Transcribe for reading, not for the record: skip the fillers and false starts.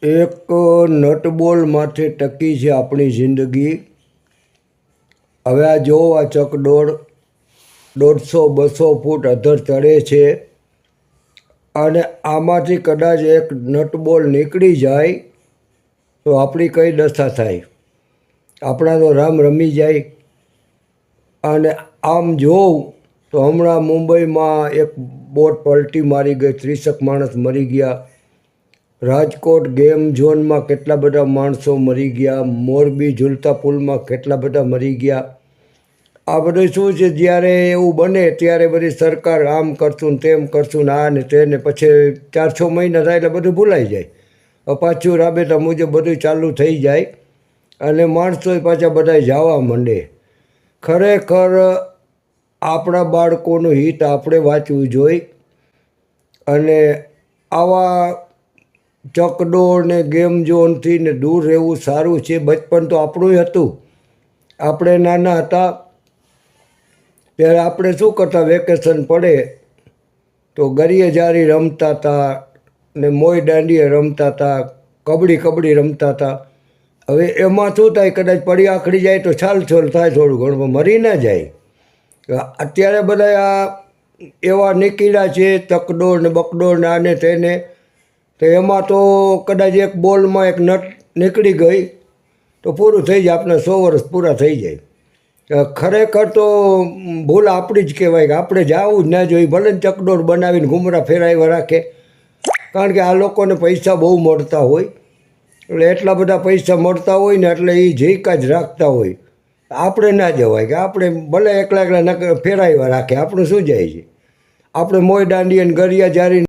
એક નટબોલમાંથી ટકી છે આપણી જિંદગી. હવે આ જો આ ચકડોળ 150-200 ફૂટ અધર ચડે છે અને આમાંથી કદાચ એક નટબોલ નીકળી જાય તો આપણી કઈ દશા થાય. આપણા તો રામ રમી જાય. અને આમ જોઉં તો હમણાં મુંબઈમાં એક બોટ પલટી મારી ગઈ, 30 માણસ મરી ગયા. રાજકોટ ગેમ ઝોનમાં કેટલા બધા માણસો મરી ગયા. મોરબી ઝૂલતા પુલમાં કેટલા બધા મરી ગયા. આ બધું શું છે, જ્યારે એવું બને ત્યારે બધી સરકાર આમ કરશું ને તેમ કરશું ને આ ને તેને, પછી 4-6 મહિના થાય એટલે બધું ભૂલાઈ જાય. પાછું રાબેતા મુજબ બધું ચાલુ થઈ જાય અને માણસો પાછા બધા જવા માંડે. ખરેખર આપણા બાળકોનું હિત આપણે વાંચવું જોઈએ અને આવા ચકડોળ ને ગેમ ઝોનથી ને દૂર રહેવું સારું છે. બચપન તો આપણું હતું. આપણે નાના હતા ત્યારે આપણે શું કરતા, વેકેશન પડે તો ગરીએ જારી રમતા હતા ને મોય દાંડીએ રમતા હતા, કબડ્ડી રમતા હતા. હવે એમાં શું થાય, કદાચ પડી આખડી જાય તો છાલછોલ થાય, થોડું ઘણું મરી ના જાય. અત્યારે બધા આ એવા નીકળ્યા છે ચકડોળ ને બકડોળ ને આને તેને, તો એમાં તો કદાચ એક બોલમાં એક નટ નીકળી ગઈ તો પૂરું થઈ જાય, આપણા 100 વર્ષ પૂરા થઈ જાય. ખરેખર તો ભૂલ આપણી જ કહેવાય કે આપણે જવું જ ના જોઈએ. ભલે ને ચકડોળ બનાવીને ઘૂમરા ફેરાવ્યા રાખે, કારણ કે આ લોકોને પૈસા બહુ મળતા હોય. એટલે એટલા બધા પૈસા મળતા હોય ને એટલે એ જીકા જ રાખતા હોય. આપણે ના જવાય કે આપણે ભલે એકલા ફેરાવ્યા રાખે, આપણું શું જાય છે. આપણે મોય દાંડી અને ગરિયા જારી